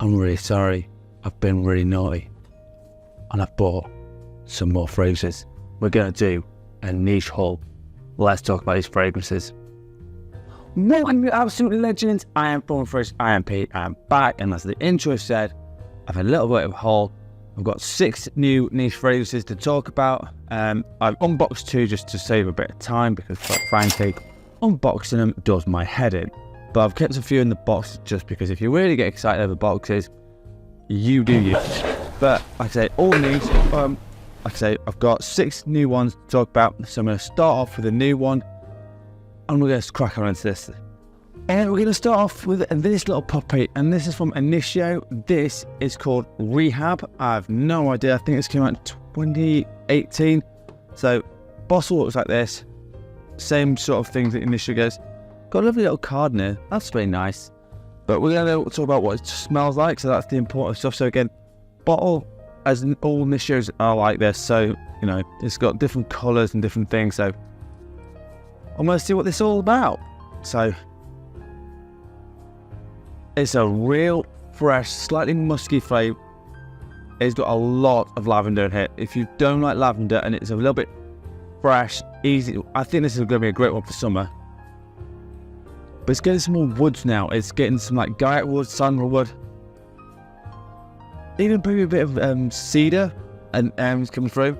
I'm really sorry, I've been really naughty and I've bought some more fragrances. We're going to do a niche haul. Let's talk about these fragrances. Welcome you absolute legends, I am Franck Fresh, I am Pete, I am back, and as the intro said, I've had a little bit of a haul. I've got 6 new niche fragrances to talk about. I've unboxed 2 just to save a bit of time because quite frankly, unboxing them does my head in. But I've kept a few in the box just because if you really get excited over boxes, you do you. But like I say, all niche. Like I say, I've got 6 new ones to talk about. So I'm going to start off with a new one, and we're going to crack on into this. And we're going to start off with this little puppy, and this is from Initio. This is called Rehab. I have no idea. I think this came out in 2018. So bottle looks like this. Same sort of thing that Initio goes. Got a lovely little card in here. That's really nice. But we're going to talk about what it smells like. So that's the important stuff. So again, bottle, as all Initios are like this. So, you know, it's got different colours and different things. So I'm going to see what this is all about. So it's a real fresh, slightly musky flavour. It's got a lot of lavender in here. If you don't like lavender and it's a little bit fresh, easy, I think this is going to be a great one for summer. But it's getting some more woods now. It's getting some like garlic wood, sandalwood, even maybe a bit of cedar and coming through.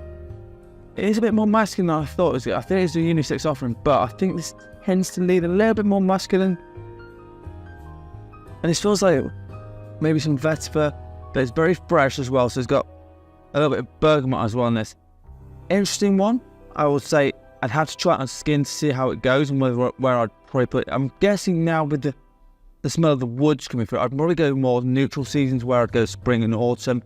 It is a bit more masculine than I thought it was. I think it's a unisex offering, but I think this tends to lead a little bit more masculine. And it feels like maybe some vetiver, but it's very fresh as well. So it's got a little bit of bergamot as well in this. Interesting one. I would say I'd have to try it on skin to see how it goes and where I'd probably put it. I'm guessing now with the smell of the woods coming through, I'd probably go more neutral seasons where I'd go spring and autumn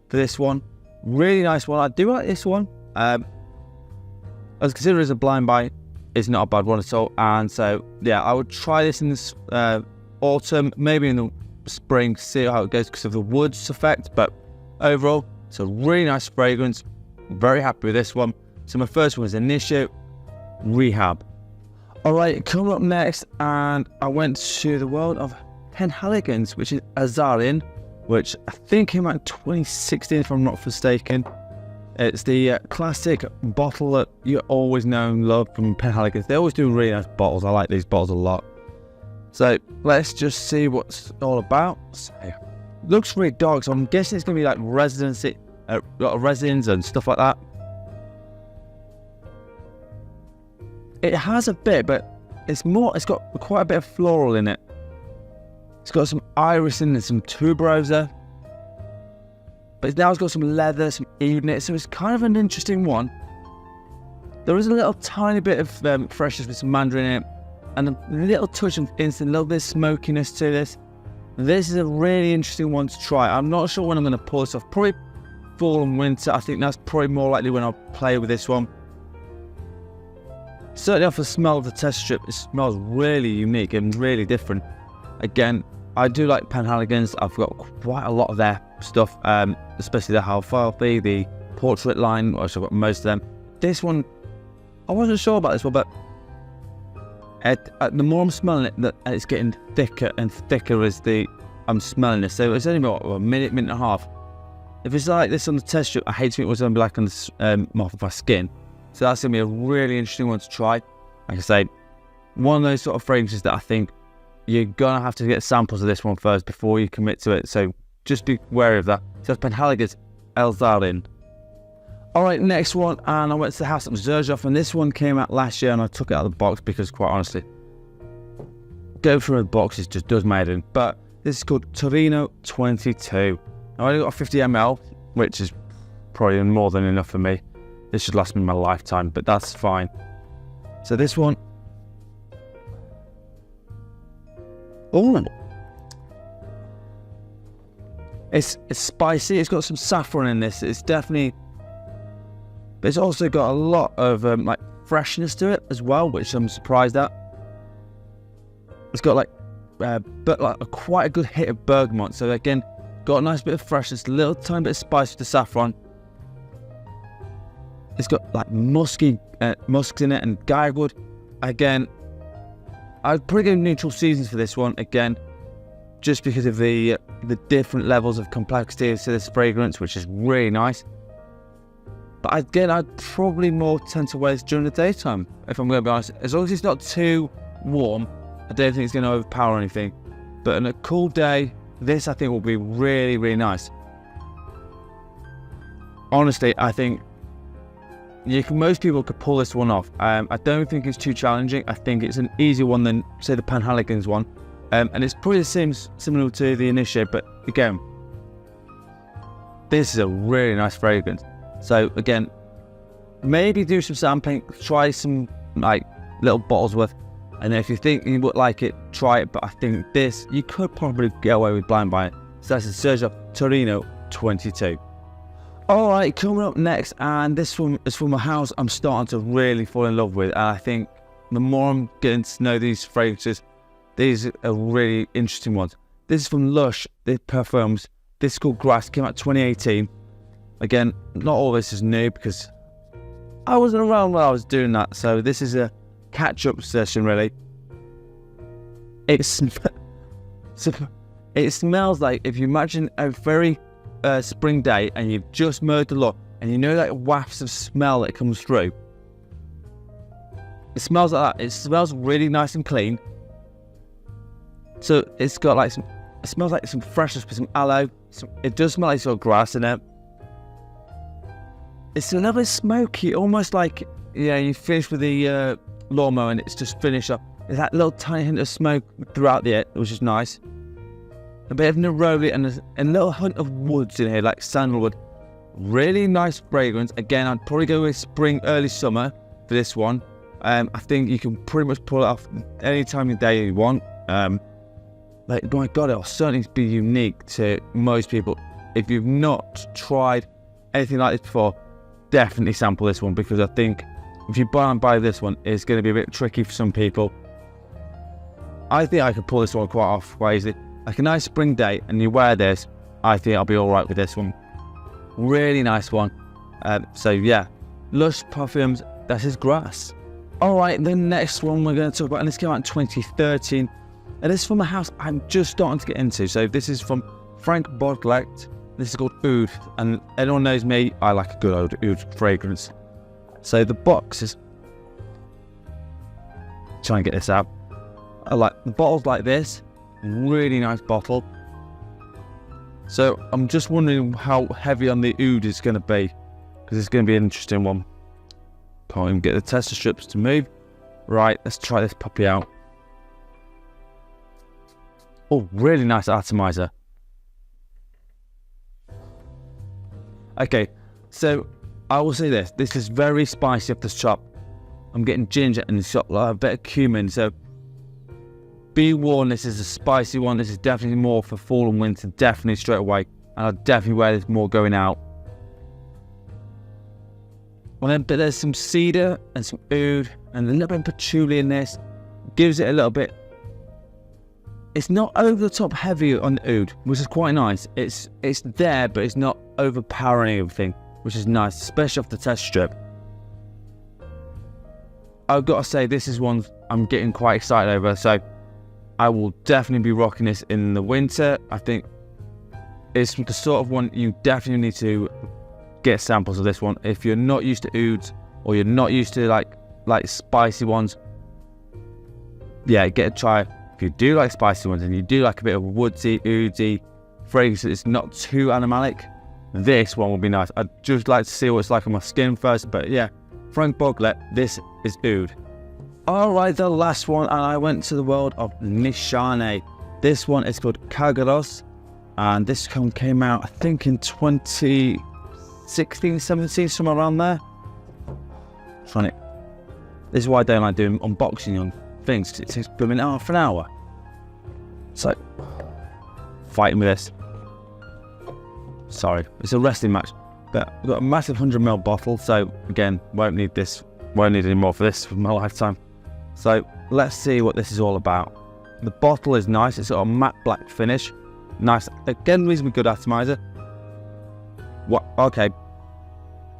for this one. Really nice one. I do like this one. As considered as a blind buy, it's not a bad one at all. And so, yeah, I would try this in this autumn, maybe in the spring, see how it goes because of the woods effect. But overall, it's a really nice fragrance. Very happy with this one. So my first one is Initio Rehab. Alright, coming up next, and I went to the world of Penhaligons, which is Alizarin, which I think came out in 2016 if I'm not mistaken. It's the classic bottle that you always know and love from Penhaligons. They always do really nice bottles. I like these bottles a lot. So let's just see what's all about. So, looks really dark, so I'm guessing it's going to be like residency, a lot of resins and stuff like that. It has a bit, but it's got quite a bit of floral in it. It's got some iris in it, some tuberose, but now it's got some leather, some eau in it, so it's kind of an interesting one. There is a little tiny bit of freshness with some mandarin in it, and a little touch of instant, a little bit of smokiness to this. This is a really interesting one to try. I'm not sure when I'm going to pull this off. Probably fall and winter. I think that's probably more likely when I'll play with this one. Certainly off the smell of the test strip, it smells really unique and really different. Again, I do like Penhaligons. I've got quite a lot of their stuff, especially the Halfalfi, the portrait line, which I've got most of them. This one, I wasn't sure about this one, but the more I'm smelling it, it's getting thicker and thicker as I'm smelling this. So it's only about a minute and a half. If it's like this on the test strip, I hate to think it was going to be like on the off of my skin. So that's going to be a really interesting one to try. Like I say, one of those sort of fragrances that I think you're going to have to get samples of this one first before you commit to it. So just be wary of that. So that's Penhaligons Alizarin. Alright, next one. And I went to the house of Xerjoff, and this one came out last year and I took it out of the box because quite honestly, going through the boxes just does my head in. But this is called Torino 22. I only got a 50 ml, which is probably more than enough for me. This should last me my lifetime, but that's fine. So this one, it's spicy. It's got some saffron in this. It's definitely, but it's also got a lot of like freshness to it as well, which I'm surprised at. It's got quite a good hit of bergamot. So again, got a nice bit of freshness, a little tiny bit of spice with the saffron. It's got like musks in it and garlic wood. Again, I'd probably go neutral seasons for this one, again, just because of the different levels of complexity to this fragrance, which is really nice. But again, I'd probably more tend to wear this during the daytime, if I'm going to be honest. As long as it's not too warm, I don't think it's going to overpower anything. But on a cool day, this I think will be really, really nice. Honestly, I think most people could pull this one off. I don't think it's too challenging. I think it's an easier one than, say, the Penhaligons one. And it's probably the same, similar to the Initio, but again, this is a really nice fragrance. So again, maybe do some sampling, try some like little bottles worth, and if you think you would like it, try it. But I think this, you could probably get away with blind buying. So that's a Xerjoff Torino 22. Alright, coming up next, and this one is from a house I'm starting to really fall in love with, and I think the more I'm getting to know these fragrances, these are really interesting ones. This is from Lush, the Parfums. This is called Grass, came out 2018. Again, not all this is new because I wasn't around when I was doing that, so this is a catch-up session really. It smells like, if you imagine a very spring day and you've just mowed the lawn and you know that wafts of smell that comes through. It smells like that. It smells really nice and clean. So it's got like it smells like some freshness with some aloe. It does smell like sort of grass in it. It's a little bit smoky, almost like, yeah, you finish with the lawnmower and it's just finished up. There's that little tiny hint of smoke throughout the air, which is nice. A bit of neroli and a little hint of woods in here, like sandalwood. Really nice fragrance. Again, I'd probably go with spring, early summer for this one. I think you can pretty much pull it off any time of day you want. Like, my God, it'll certainly be unique to most people. If you've not tried anything like this before, definitely sample this one, because I think if you buy this one, it's going to be a bit tricky for some people. I think I could pull this one off quite easily. Like a nice spring day and you wear this, I think I'll be alright with this one. Really nice one. So yeah, Lush Parfums, that is Grass. Alright, the next one we're going to talk about, and this came out in 2013. And this is from a house I'm just starting to get into. So this is from Franck Boclet. This is called Oud, and anyone knows me, I like a good old Oud fragrance. So the box is, try and get this out. I like the bottles like this, really nice bottle. So I'm just wondering how heavy on the Oud it's going to be, because it's going to be an interesting one. Can't even get the tester strips to move. Right, let's try this puppy out. Oh, really nice atomizer. Okay, so I will say this is very spicy off the top. I'm getting ginger and it's got like a bit of cumin, so be warned, this is a spicy one. This is definitely more for fall and winter, definitely straight away, and I'll definitely wear this more going out. But there's some cedar and some oud and a little bit of patchouli in this. Gives it a little bit. It's not over the top heavy on the oud, which is quite nice. It's there, but it's not overpowering everything, which is nice, especially off the test strip. I've got to say, this is one I'm getting quite excited over, so I will definitely be rocking this in the winter. I think it's the sort of one you definitely need to get samples of this one. If you're not used to ouds, or you're not used to like spicy ones, yeah, get a try. If you do like spicy ones and you do like a bit of woodsy, oudy fragrance that's not too animalic, this one will be nice. I'd just like to see what it's like on my skin first, but yeah, Franck Boclet, this is oud. Alright, the last one, and I went to the world of Nishane. This one is called Karagoz, and this one came out, I think, in 2016, 17, somewhere around there. Trying it. This is why I don't like doing unboxing on things, because it takes blooming half an hour. So, fighting with this. Sorry, it's a wrestling match. But I've got a massive 100ml bottle, so again, won't need any more for this for my lifetime. So let's see what this is all about. The bottle is nice, it's got a matte black finish. Nice, again, reasonably good atomizer. What? Okay.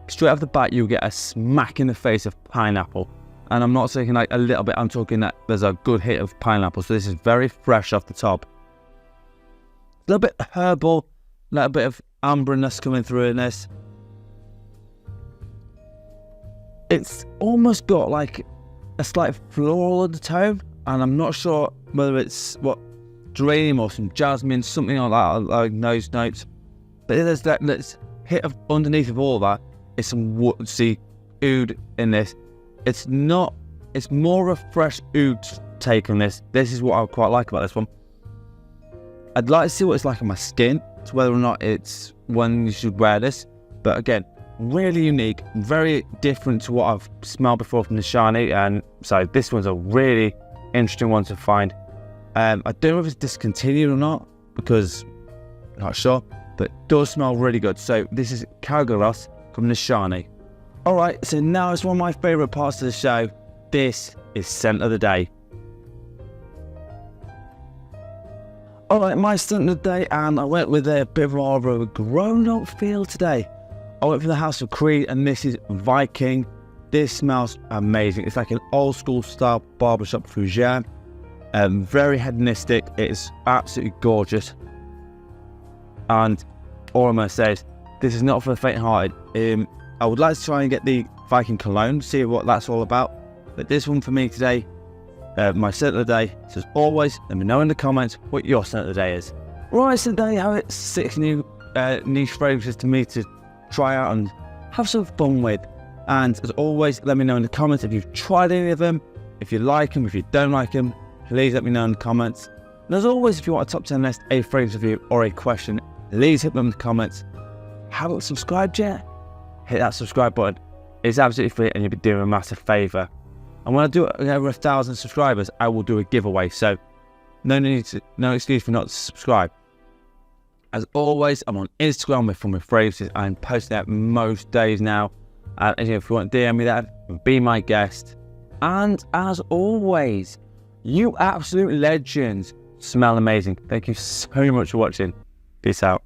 Straight off the bat, you'll get a smack in the face of pineapple. And I'm not saying like a little bit, I'm talking that there's a good hit of pineapple. So this is very fresh off the top. A little bit herbal, a little bit of amberness coming through in this. It's almost got like a slight floral undertone, and I'm not sure whether it's what geranium or some jasmine, something like that, like those notes. But there's that hit of underneath of all that is some woodsy oud in this. It's more of a fresh oud take on this. This is what I quite like about this one. I'd like to see what it's like on my skin, to whether or not it's one you should wear this. But again, really unique, very different to what I've smelled before from Nishane, and so this one's a really interesting one to find. I don't know if it's discontinued or not, because I'm not sure, but it does smell really good. So this is Karagoz from Nishane. Alright, so now it's one of my favourite parts of the show. This is scent of the day. Alright, my scent of the day, and I went with a bit more of a grown-up feel today. I went for the House of Creed, and this is Viking. This smells amazing. It's like an old school style barbershop fougere. Very hedonistic. It's absolutely gorgeous. And all I'm going to say is, this is not for the faint-hearted. I would like to try and get the Viking cologne, see what that's all about. But this one for me today, my scent of the day. So as always, let me know in the comments what your scent of the day is. Right, so there you have it. 6 new niche fragrances to me to try out and have some fun with. And as always, let me know in the comments if you've tried any of them, if you like them, if you don't like them, please let me know in the comments. And as always, if you want a top 10 list, a fragrance review, or a question, please hit them in the comments. Haven't subscribed yet? Hit that subscribe button. It's absolutely free, and you'll be doing a massive favour. And when I do it over 1,000 subscribers, I will do a giveaway. So no excuse for not to subscribe. As always, I'm on Instagram with my fragrances. I'm posting that most days now. And if you want to DM me that, be my guest. And as always, you absolute legends smell amazing. Thank you so much for watching. Peace out.